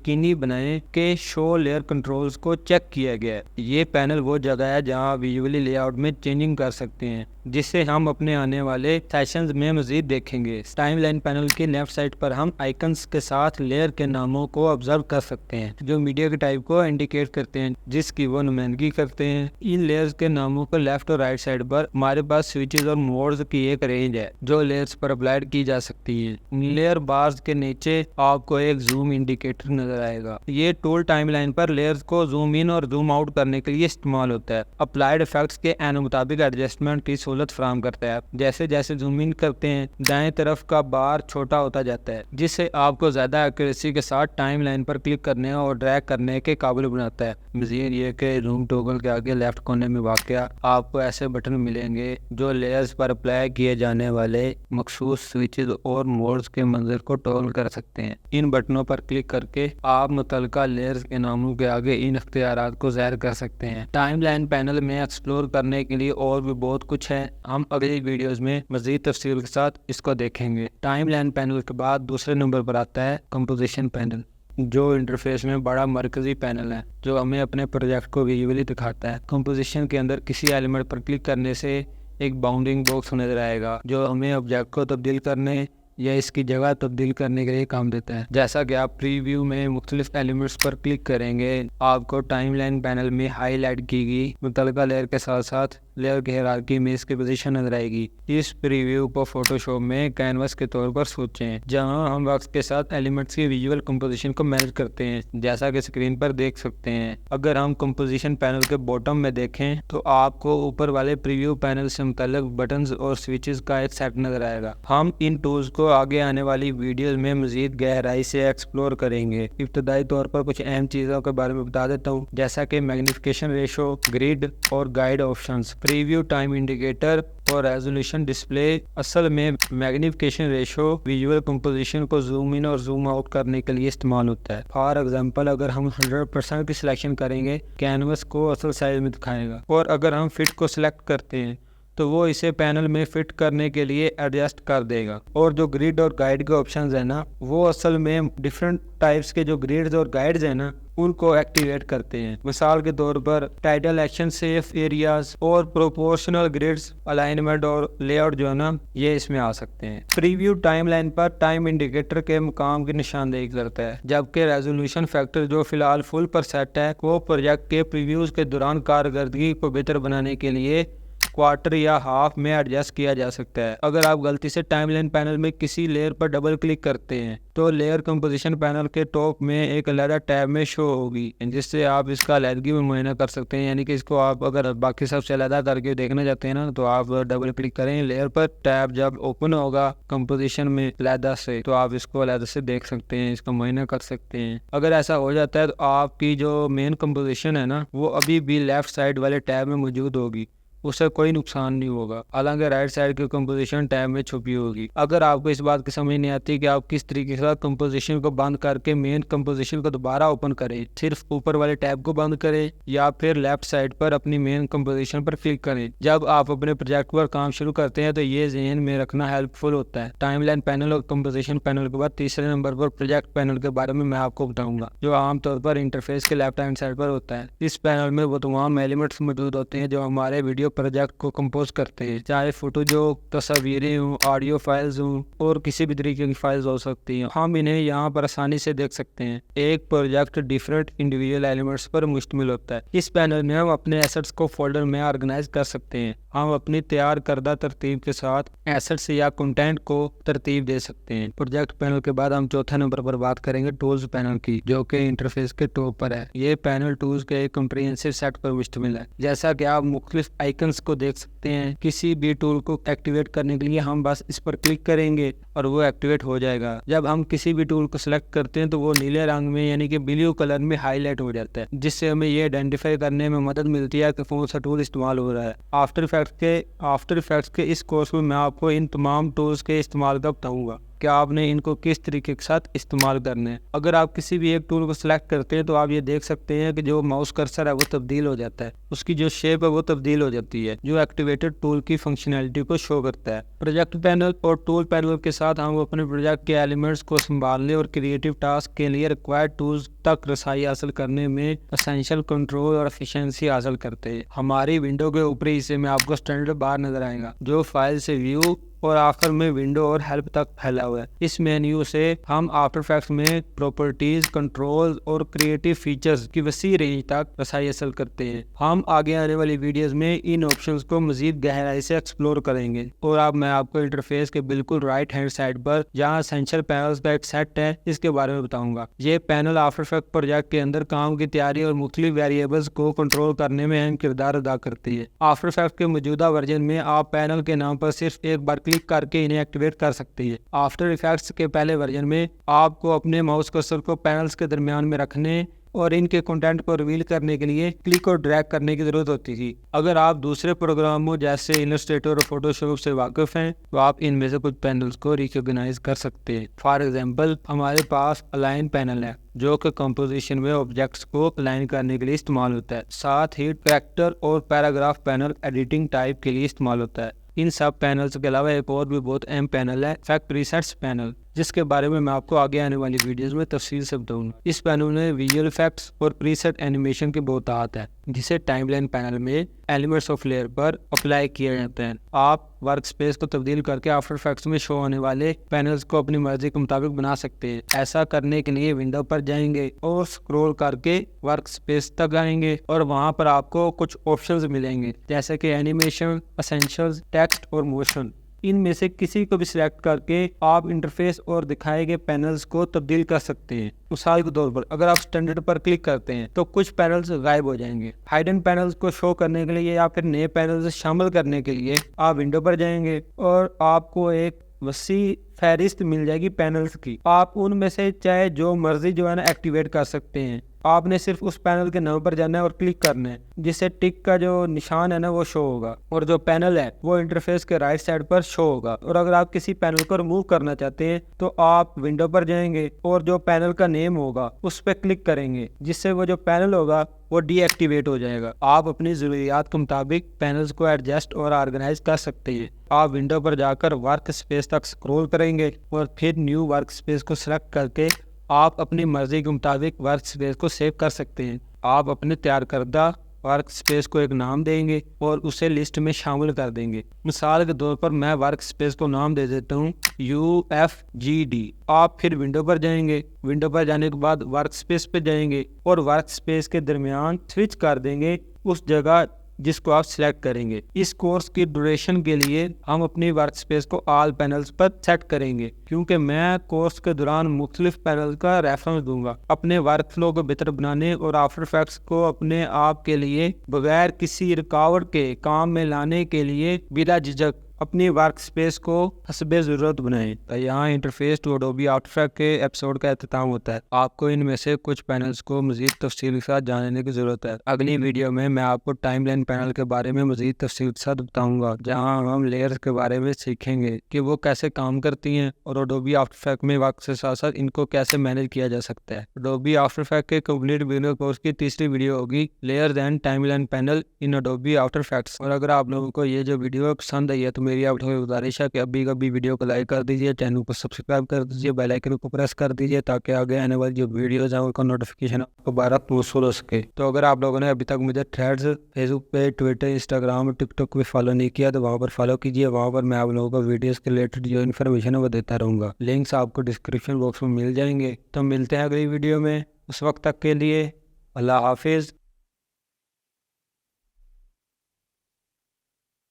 یقینی بنائیں کہ شو لیئر کنٹرولز کو چیک کیا گیا ہے۔ یہ پینل وہ جگہ ہے جہاں ویژولی لے آؤٹ میں چینجنگ کر سکتے ہیں، جسے ہم اپنے آنے والے سیشنز میں مزید دیکھیں گے۔ ٹائم لائن پینل کی لیفٹ سائڈ پر ہم آئیکنز کے ساتھ لیئر کے ناموں کو آبزرو کر سکتے ہیں جو میڈیا کے ٹائپ کو انڈیکیٹ کرتے ہیں جس کی وہ نمائندگی کرتے ہیں۔ ان لیئرز کے ناموں پر لیفٹ اور رائٹ سائڈ پر ہمارے پاس سوئچز اور موڈز کی ایک رینج ہے جو لیئرز پر اپلائیڈ کی جا سکتی ہیں۔ لیئر بارز کے نیچے آپ کو ایک زوم انڈیکیٹر نظر آئے گا۔ یہ ٹول ٹائم لائن پر لیئرز کو زوم ان اور زوم آؤٹ کرنے کے لیے استعمال ہوتا ہے۔ اپلائیڈ افیکٹس کے مطابق ایڈجسٹمنٹ کی سہولت فراہم کرتا ہے۔ جیسے جیسے زوم ان کرتے ہیں دائیں طرف کا بار چھوٹا ہوتا جاتا ہے، جس سے آپ کو زیادہ ایکوریسی کے ساتھ ٹائم لائن پر کلک کرنے اور ڈریگ کرنے کے قابل بناتا ہے۔ مزید یہ کہ زوم ٹوگل کے آگے لیفٹ کونے میں واقع آپ کو ایسے بٹن ملیں گے جو لیئرز پر اپلائی کیے جانے والے مخصوص سوئچز اور موڈز کے منظر کو ٹوگل کر سکتے ہیں۔ ان بٹنوں پر کلک کر کے آپ متعلقہ لیئرز کے ناموں کے آگے ان اختیارات کو ظاہر کر سکتے ہیں۔ ٹائم لائن پینل میں ایکسپلور کرنے کے لیے اور بھی بہت کچھ ہے، ہم اگلی ویڈیوز میں مزید تفصیل کے ساتھ اس کو دیکھیں گے۔ ٹائم لائن پینل کے بعد دوسرے نمبر پر آتا ہے کمپوزیشن پینل، جو انٹرفیس میں بڑا مرکزی پینل ہے جو ہمیں اپنے پروجیکٹ کو ویژولی دکھاتا ہے۔ کمپوزیشن کے اندر کسی ایلیمنٹ پر کلک کرنے سے ایک باؤنڈنگ باکس نظر آئے گا جو ہمیں آبجیکٹ کو تبدیل کرنے یا اس کی جگہ تبدیل کرنے کے لیے کام دیتا ہے۔ جیسا کہ آپ پری ویو میں مختلف ایلیمنٹس پر کلک کریں گے، آپ کو ٹائم لائن پینل میں ہائی لائٹ کی گئی متعلقہ لیئر کے ساتھ ساتھ لیئر کی ہیرارکی میں اس کی پوزیشن نظر آئے گی۔ اس پری ویو کو فوٹوشاپ میں کینوس کے طور پر سوچیں جہاں ہم وقت کے ساتھ ایلیمنٹس کی ویژول کمپوزیشن کو مینیج کرتے ہیں، جیسا کہ اسکرین پر دیکھ سکتے ہیں۔ اگر ہم کمپوزیشن پینل کے باٹم میں دیکھیں تو آپ کو اوپر والے پریویو پینل سے متعلق بٹنز اور سوئچز کا ایک سیٹ نظر آئے گا۔ ہم ان ٹولز کو آگے آنے والی ویڈیوز میں مزید گہرائی سے ایکسپلور کریں گے۔ ابتدائی طور پر کچھ اہم چیزوں کے بارے میں بتا دیتا ہوں، جیسا کہ میگنیفیکیشن ریشو، گریڈ اور guide options, preview time indicator اور ریزولوشن ڈسپلے۔ اصل میں میگنیفیکیشن ریشو ویژول کمپوزیشن کو زوم ان اور زوم آؤٹ کرنے کے لیے استعمال ہوتا ہے۔ فار ایگزامپل، اگر ہم 100% کی سلیکشن کریں گے کینوس کو اصل سائز میں دکھائے گا، اور اگر ہم فٹ کو سلیکٹ کرتے ہیں تو وہ اسے پینل میں فٹ کرنے کے لیے ایڈجسٹ کر دے گا۔ اور جو گریڈ اور گائیڈ کے آپشنز ہیں نا، وہ اصل میں ڈیفرنٹ ٹائپس کے جو گریڈز اور گائیڈز ہیں نا ان کو ایکٹیویٹ کرتے ہیں۔ مثال کے طور پر ٹائٹل، ایکشن، سیف ایریاز اور پروپورشنل گریڈز، الائنمنٹ اور لے آؤٹ جو ہے نا یہ اس میں آ سکتے ہیں۔ پریویو ٹائم لائن پر ٹائم انڈیکیٹر کے مقام کی نشاندہی کرتا ہے، جبکہ ریزولوشن فیکٹر جو فی الحال فل پر سیٹ ہے وہ پروجیکٹ کے پریویوز کے دوران کارکردگی کو بہتر بنانے کے لیے کوارٹر یا ہاف میں ایڈجسٹ کیا جا سکتا ہے۔ اگر آپ غلطی سے ٹائم لائن پینل میں کسی لیئر پر ڈبل کلک کرتے ہیں تو لیئر کمپوزیشن پینل کے ٹاپ میں ایک علیحدہ ٹیب میں شو ہوگی جس سے آپ اس کا علیحدگی میں معائنہ کر سکتے ہیں۔ یعنی کہ اس کو آپ اگر باقی سب سے علیحدہ کر کے دیکھنا چاہتے ہیں نا تو آپ ڈبل کلک کریں لیئر پر، ٹیب جب اوپن ہوگا کمپوزیشن میں علیحدہ سے تو آپ اس کو علیحدہ سے دیکھ سکتے ہیں، اس کا معائنہ کر سکتے ہیں۔ اگر ایسا ہو جاتا ہے تو آپ کی جو مین کمپوزیشن ہے نا وہ ابھی بھی لیفٹ سائڈ والے ٹیب میں موجود ہوگی، اس سے کوئی نقصان نہیں ہوگا، حالانکہ رائٹ سائڈ کی کمپوزیشن ٹیب میں چھپی ہوگی۔ اگر آپ کو اس بات کی سمجھ نہیں آتی کہ آپ کس طریقے سے کمپوزیشن کو بند کر کے مین کمپوزیشن کو دوبارہ اوپن کریں، صرف اوپر والے ٹیب کو بند کریں یا پھر لیفٹ سائڈ پر اپنی مین کمپوزیشن پر کلک کریں جب آپ اپنے پروجیکٹ پر کام شروع کرتے ہیں، تو یہ ذہن میں رکھنا ہیلپ فل ہوتا ہے۔ ٹائم لائن پینل اور کمپوزیشن پینل کے بعد تیسرے نمبر پر پروجیکٹ پینل کے بارے میں آپ کو بتاؤں گا، جو عام طور پر انٹرفیس کے لیفٹ ہینڈ سائڈ پر ہوتا ہے۔ اس پینل میں وہ تمام ایلیمنٹس موجود ہوتے ہیں جو ہمارے ویڈیو پروجیکٹ کو کمپوز کرتے ہیں، چاہے فوٹو جو تصاویریں ہوں، آڈیو فائلز ہوں اور کسی بھی طریقے کی فائلز ہو سکتی ہیں، ہم انہیں یہاں پر آسانی سے دیکھ سکتے ہیں۔ ایک پروجیکٹ ڈیفرنٹ انڈیویجول ایلیمنٹس پر مشتمل ہوتا ہے۔ اس پینل میں ہم اپنے ایسٹس کو فولڈر میں آرگنائز کر سکتے ہیں۔ ہم اپنی تیار کردہ ترتیب کے ساتھ ایسٹس یا کنٹینٹ کو ترتیب دے سکتے ہیں۔ پروجیکٹ پینل کے بعد ہم چوتھے نمبر پر بات کریں گے ٹولز پینل کی، جو کہ انٹرفیس کے ٹاپ پر ہے۔ یہ پینل ٹولز کے ایک کمپریہنسو سیٹ پر مشتمل ہے۔ جیسا کہ آپ مختلف آئیکنز کو دیکھ سکتے ہیں، کسی بھی ٹول کو ایکٹیویٹ کرنے کے لیے ہم بس اس پر کلک کریں گے اور وہ ایکٹیویٹ ہو جائے گا۔ جب ہم کسی بھی ٹول کو سلیکٹ کرتے ہیں تو وہ نیلے رنگ میں یعنی کہ بلیو کلر میں ہائی لائٹ ہو جاتا ہے، جس سے ہمیں یہ آئیڈینٹیفائی کرنے میں مدد ملتی ہے کہ کون سا ٹول استعمال ہو رہا ہے۔ آفٹر افیکٹس کے اس کورس میں آپ کو ان تمام ٹولز کے استعمال کا بتاؤں گا۔ کہ آپ نے ان کو کس طریقے کے ساتھ استعمال کرنا ہے۔ اگر آپ کسی بھی ایک ٹول کو سلیکٹ کرتے ہیں تو آپ یہ دیکھ سکتے ہیں کہ جو ماؤس کرسر ہے وہ تبدیل ہو جاتا ہے، اس کی جو شیپ ہے وہ تبدیل ہو جاتی ہے، جو ایکٹیویٹڈ ٹول کی فنکشنالٹی کو شو کرتا ہے۔ پروجیکٹ پینل اور ٹول پینل کے ساتھ ہم اپنے پروجیکٹ کے ایلیمنٹس کو سنبھالنے اور کریٹو ٹاسک کے لیے ریکوائرڈ ٹولز تک رسائی حاصل کرنے میں اسینشل کنٹرول اور ایفیشنسی حاصل کرتے ہیں۔ ہماری ونڈو کے اوپری حصے میں آپ کو اسٹینڈرڈ بار نظر آئے گا جو فائل سے ویو اور آخر میں ونڈو اور ہیلپ تک پھیلا ہوا ہے۔ اس مینیو سے ہم آفٹر افیکٹس میں پراپرٹیز، کنٹرول اور کریٹو فیچرز کی وسیع رینج تک رسائی حاصل کرتے ہیں۔ ہم آگے آنے والی ویڈیوز میں ان آپشنز کو مزید گہرائی سے ایکسپلور کریں گے، اور اب میں آپ کو انٹرفیس کے بالکل رائٹ ہینڈ سائڈ پر جہاں اسینشل پینلز کا ایک سیٹ ہے اس کے بارے میں بتاؤں گا۔ یہ پینل آفٹر افیکٹ پروجیکٹ کے اندر کام کی تیاری اور مختلف ویریبلز کو کنٹرول کرنے میں اہم کردار ادا کرتی ہے۔ آفٹر افیکٹ کے موجودہ ورژن میں آپ پینل کے نام پر صرف ایک بار کلک کر کے انہیں ایکٹیویٹ کر سکتے ہیں۔ آفٹر افیکٹس کے پہلے ورژن میں آپ کو اپنے ماؤس کرسر کو پینلز کے درمیان میں رکھنے اور ان کے کنٹینٹ کو ریویل کرنے کے لیے کلک اور ڈریگ کرنے کی ضرورت ہوتی تھی۔ اگر آپ دوسرے پروگراموں جیسے السٹریٹر اور فوٹوشاپ سے واقف ہیں تو آپ ان میں سے کچھ پینلز کو ریکگنائز کر سکتے ہیں۔ فار ایگزامپل، ہمارے پاس الائن پینل ہے جو کہ کمپوزیشن میں آبجیکٹس کو الائن کرنے کے لیے استعمال ہوتا ہے۔ ساتھ ہی کریکٹر اور پیراگراف پینل ایڈیٹنگ ٹائپ کے لیے استعمال ہوتا ہے۔ ان سب پینلز کے علاوہ ایک اور بھی بہت اہم پینل ہے افیکٹ پریسیٹس پینل، جس کے بارے میں آپ کو آگے آنے والی ویڈیوز میں تفصیل سے بتاؤں گا۔ اس پینل میں ویژول افیکٹس اور پریسیٹ اینیمیشن کے بہتات ہے، جسے ٹائم لائن پینل میں elements of layer per apply کیا جاتا ہے۔ آپ ورک سپیس کو تبدیل کر کے آفٹر افیکٹس میں شو ہونے والے پینلز کو اپنی مرضی کے مطابق بنا سکتے ہیں۔ ایسا کرنے کے لیے ونڈو پر جائیں گے اور اسکرول کر کے ورک سپیس تک آئیں گے، اور وہاں پر آپ کو کچھ آپشنز ملیں گے جیسے کہ اینیمیشن، اسینشلز، ٹیکسٹ اور موشن۔ ان میں سے کسی کو بھی سلیکٹ کر کے آپ انٹرفیس اور دکھائے گئے پینلز کو تبدیل کر سکتے ہیں۔ مثال کے طور پر اگر آپ اسٹینڈرڈ پر کلک کرتے ہیں تو کچھ پینلز غائب ہو جائیں گے۔ ہائڈن پینلز کو شو کرنے کے لیے یا پھر نئے پینلز شامل کرنے کے لیے آپ ونڈو پر جائیں گے اور آپ کو ایک وسیع فہرست مل جائے گی پینلز کی۔ آپ ان میں سے چاہے جو مرضی جو ہے نا ایکٹیویٹ کر سکتے ہیں۔ آپ نے صرف اس پینل کے نام پر جانا ہے اور کلک کرنا ہے، جس سے ٹک کا جو نشان ہے نا وہ شو ہوگا، اور جو پینل ہے وہ انٹرفیس کے رائٹ سائڈ پر شو ہوگا۔ اور اگر آپ کسی پینل کو ریموو کرنا چاہتے ہیں تو آپ ونڈو پر جائیں گے اور جو پینل کا نیم ہوگا اس پہ کلک کریں گے، جس سے وہ جو پینل ہوگا وہ ڈی ایکٹیویٹ ہو جائے گا۔ آپ اپنی ضروریات کے مطابق پینلز کو ایڈجسٹ اور آرگنائز کر سکتے ہیں۔ آپ ونڈو پر جا کر ورک سپیس تک سکرول کریں گے اور پھر نیو ورک سپیس کو سلیکٹ کر کے آپ اپنی مرضی کے مطابق ورک سپیس کو سیو کر سکتے ہیں۔ آپ اپنے تیار کردہ ورک سپیس کو ایک نام دیں گے اور اسے لسٹ میں شامل کر دیں گے۔ مثال کے طور پر میں ورک سپیس کو نام دے دیتا ہوں UFGD۔ آپ پھر ونڈو پر جائیں گے، ونڈو پر جانے کے بعد ورک سپیس پہ جائیں گے اور ورک سپیس کے درمیان سوئچ کر دیں گے اس جگہ جس کو آپ سلیکٹ کریں گے۔ اس کورس کی ڈوریشن کے لیے ہم اپنی ورک سپیس کو آل پینلز پر سیٹ کریں گے، کیونکہ میں کورس کے دوران مختلف پینل کا ریفرنس دوں گا۔ اپنے ورک فلو کو بہتر بنانے اور آفٹر افیکٹس کو اپنے آپ کے لیے بغیر کسی رکاوٹ کے کام میں لانے کے لیے بلا جھجک اپنی ورک سپیس کو حسب ضرورت بنائیں۔ یہاں interface to Adobe After Effect کے ایپیسوڈ کا اختتام ہوتا ہے۔ آپ کو ان میں سے کچھ پینلز کو مزید تفصیل کے ساتھ جاننے کی ضرورت ہے۔ اگلی ویڈیو میں آپ کو ٹائم لائن پینل کے بارے میں مزید تفصیل کے ساتھ بتاؤں گا، جہاں ہم لیئرز کے بارے میں سیکھیں گے کہ وہ کیسے کام کرتی ہیں اور اڈوبی آفٹر افیکٹ میں وقت سے ساتھ ساتھ ان کو کیسے مینیج کیا جا سکتا ہے۔ اڈوبی آفٹر افیکٹ کے کمپلیٹ ویڈیو کورس کی تیسری ویڈیو ہوگی layers and timeline panel in Adobe After Effects. اور اگر آپ لوگوں کو یہ جو ویڈیو پسند آئی ہے تو میری آپ کو گزارش ہے کہ ابھی ویڈیو کو لائک کر دیجیے، چینل کو سبسکرائب کر دیجیے، بیل آئیکن کو پریس کر دیجیے تاکہ آگے آنے والی جو ویڈیوز ہیں ان کا نوٹیفیکیشن آپ کو بارہ موصول ہو سکے۔ تو اگر آپ لوگوں نے ابھی تک مجھے تھریڈز، فیس بک پہ، ٹویٹر، انسٹاگرام اور ٹک ٹاک پہ فالو نہیں کیا تو وہاں پر فالو کیجیے۔ وہاں پر میں آپ لوگوں کو ویڈیوز کے ریلیٹڈ جو انفارمیشن ہے وہ دیتا رہوں گا۔ لنکس آپ کو ڈسکرپشن باکس میں مل جائیں گے۔ تو ملتے ہیں اگلی ویڈیو میں، اس وقت تک کے لیے اللہ حافظ۔